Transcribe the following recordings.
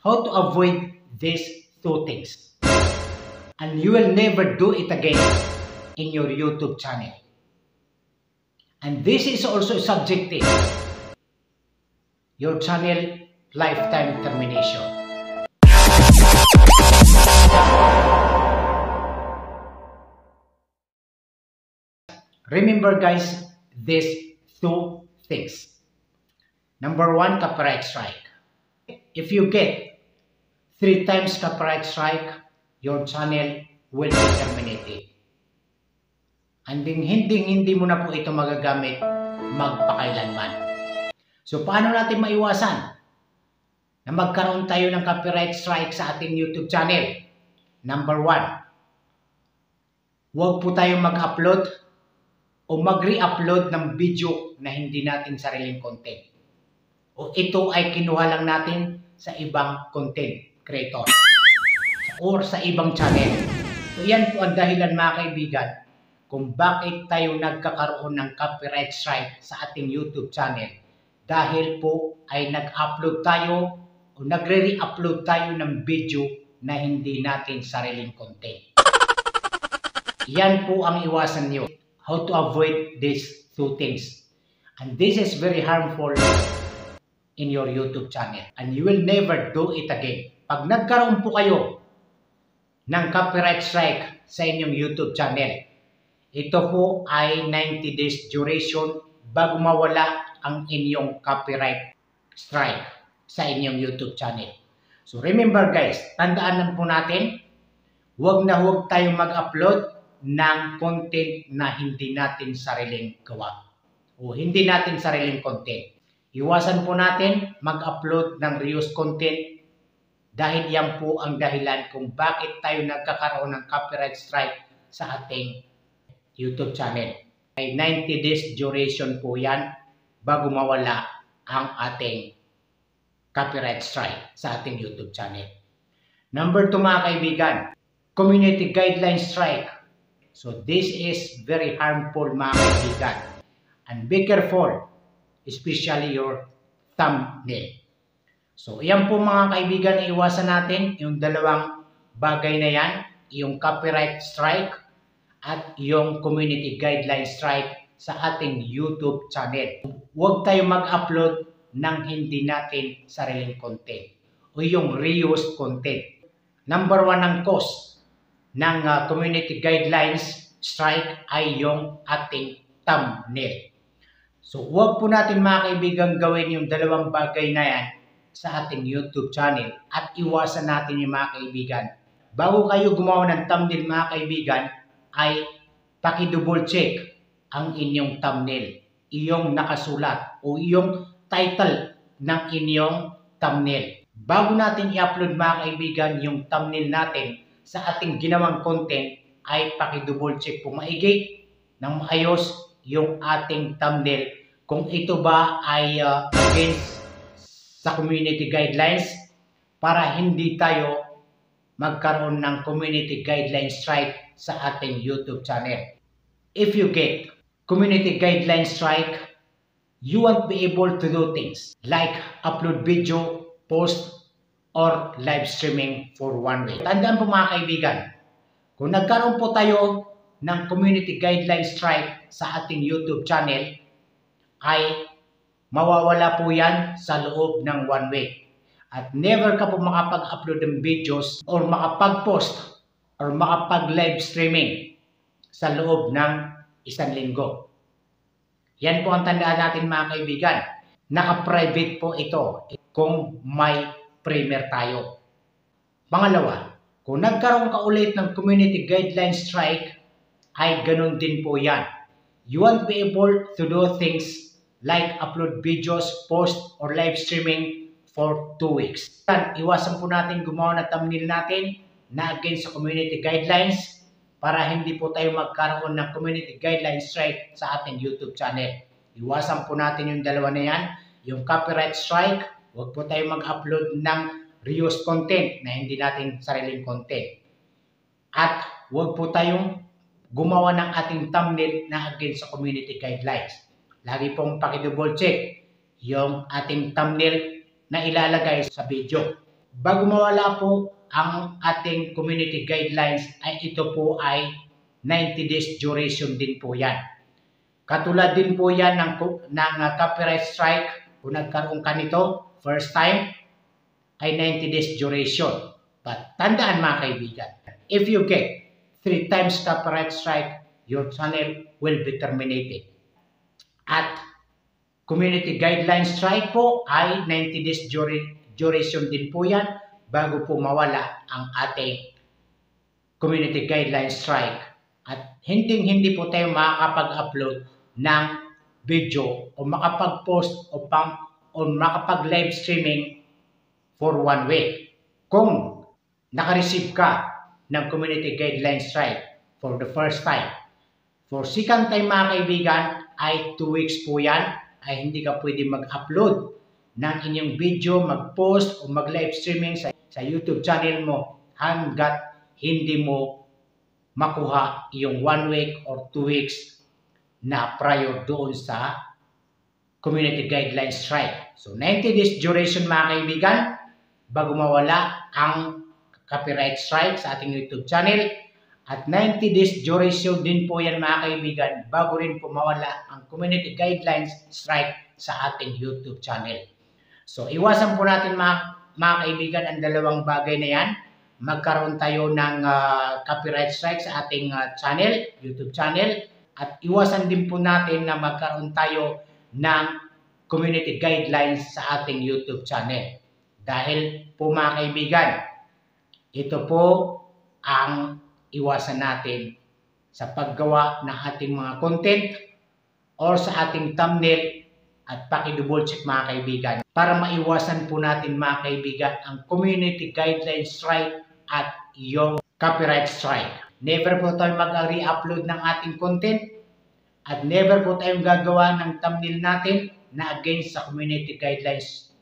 how to avoid these two things. And you will never do it again in your YouTube channel. And this is also subjective. Your channel lifetime termination. Remember guys, these two things. Number one, copyright strike. If you get 3 times copyright strike, your channel will be terminated. And hindi mo na po ito magagamit magpakailanman. So paano natin maiwasan na magkaroon tayo ng copyright strike sa ating YouTube channel? Number one, huwag po tayong mag-upload o mag-re-upload ng video na hindi natin sariling content. O ito ay kinuha lang natin sa ibang content creator or sa ibang channel. So yan po ang dahilan mga kaibigan kung bakit tayo nagkakaroon ng copyright strike sa ating YouTube channel. Dahil po ay nag-upload tayo o nagre-re-upload tayo ng video na hindi natin sariling content. Yan po ang iwasan nyo. How to avoid these two things. And this is very harmful in your YouTube channel. And you will never do it again. Pag nagkaroon po kayo ng copyright strike sa inyong YouTube channel, ito po ay 90 days duration bago mawala ang inyong copyright strike sa inyong YouTube channel. So remember guys, tandaan lang po natin, huwag na huwag tayong mag-upload ng content na hindi natin sariling gawa o hindi natin sariling content. Iwasan po natin mag-upload ng reused content dahil yan po ang dahilan kung bakit tayo nagkakaroon ng copyright strike sa ating YouTube channel. Ay 90 days duration po yan bago mawala ang ating copyright strike sa ating YouTube channel. Number 2 mga kaibigan, community guideline strike. So this is very harmful mga kaibigan. And be careful, especially your thumbnail. So yan po mga kaibigan na iwasan natin yung dalawang bagay na yan, yung copyright strike at yung community guideline strike sa ating YouTube channel. Huwag tayo mag-upload ng hindi natin sariling content o yung reused content. Number 1 ang cause ng community guidelines strike ay yung ating thumbnail. So huwag po natin mga kaibigan gawin yung dalawang bagay na yan sa ating YouTube channel at iwasan natin yung mga kaibigan. Bago kayo gumawa ng thumbnail mga kaibigan ay paki-double check ang inyong thumbnail, iyong nakasulat o iyong title ng inyong thumbnail. Bago natin i-upload mga kaibigan yung thumbnail natin sa ating ginawang content ay paki-double check po maigi ng maayos yung ating thumbnail kung ito ba ay against sa community guidelines para hindi tayo magkaroon ng community guideline strike sa ating YouTube channel. If you get community guideline strike, you won't be able to do things like upload video, post, or live streaming for 1 week. Tandaan po mga kaibigan, kung nagkaroon po tayo ng community guideline strike sa ating YouTube channel, ay mawawala po yan sa loob ng 1 week. At never ka po makapag-upload ng videos or makapag-post or makapag-live streaming sa loob ng 1 linggo. Yan po ang tandaan natin mga kaibigan. Naka-private po ito kung may premier tayo. Pangalawa, kung nagkaroon ka ulit ng community guideline strike, ay ganun din po yan. You won't be able to do things like upload videos, post, or live streaming for 2 weeks. Iwasan po natin gumawa ng thumbnail natin na against sa community guidelines para hindi po tayo magkaroon ng community guideline strike sa ating YouTube channel. Iwasan po natin yung dalawa na yan, yung copyright strike. Huwag po tayo mag-upload ng reused content na hindi natin sariling content. At huwag po tayong gumawa ng ating thumbnail na against sa community guidelines. Lagi pong paki-double check yung ating thumbnail na ilalagay sa video. bago mawala po ang ating community guidelines ay ito po ay 90 days duration din po yan. Katulad din po yan ng copyright strike. Kung nagkaroon ka nito, first time, ay 90 days duration. But tandaan mga kaibigan, if you get 3 times copyright strike, your channel will be terminated. At community guideline strike po ay 90 days duration din po yan bago po mawala ang ating community guideline strike. At hindi po tayo makakapag-upload ng video o makapag-post o makapag-live streaming for 1 week. Kung naka-receive ka ng community guideline strike for the first time, for second time mga kaibigan ay 2 weeks po yan, ay hindi ka pwede mag-upload ng inyong video, mag-post o mag-live streaming sa YouTube channel mo hanggat hindi mo makuha yung 1 week or 2 weeks na prior doon sa community guideline strike. So 90 days duration mga kaibigan bago mawala ang copyright strike sa ating YouTube channel. At 90 days duration din po yan mga kaibigan bago rin po mawala ang community guidelines strike sa ating YouTube channel. So iwasan po natin mga kaibigan ang dalawang bagay na yan. Magkaroon tayo ng copyright strike sa ating channel, YouTube channel. At iwasan din po natin na magkaroon tayo ng community guidelines sa ating YouTube channel. Dahil po mga kaibigan, ito po ang iwasan natin sa paggawa ng ating mga content or sa ating thumbnail at paki-double check mga kaibigan para maiwasan po natin mga kaibigan ang community guidelines strike at yung copyright strike. Never po tayo mag-re-upload ng ating content at never po tayong gagawa ng thumbnail natin na against sa community guidelines.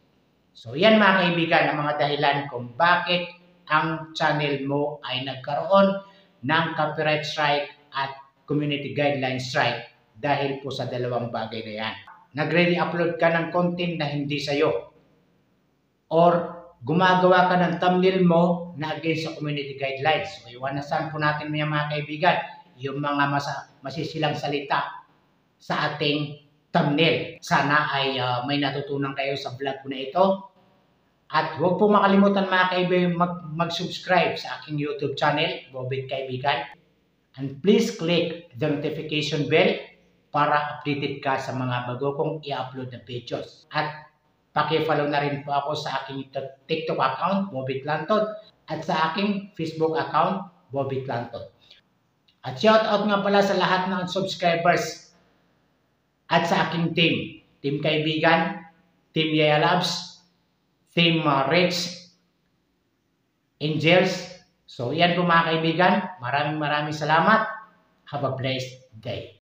So yan mga kaibigan ang mga dahilan kung bakit ang channel mo ay nagkaroon ng copyright strike at community guidelines strike dahil po sa dalawang bagay na yan. Nagre-upload ka ng content na hindi sa'yo or gumagawa ka ng thumbnail mo na against sa community guidelines. So iwasan po natin mga kaibigan yung mga masisilang salita sa ating thumbnail. Sana ay may natutunan kayo sa vlog ko na ito. At huwag po makalimutan mga kaibigan mag-subscribe sa aking YouTube channel, Bobit Kaibigan. And please click the notification bell para updated ka sa mga bago kong i-upload na videos. At paki-follow na rin po ako sa aking TikTok account, Bobit Lanton, at sa aking Facebook account, Bobit Lanton. At shoutout nga pala sa lahat ng subscribers at sa aking team. Team Kaibigan, Team Yaya Labs, Team Rich, Angels. So yan po mga kaibigan. Maraming salamat. Have a blessed day.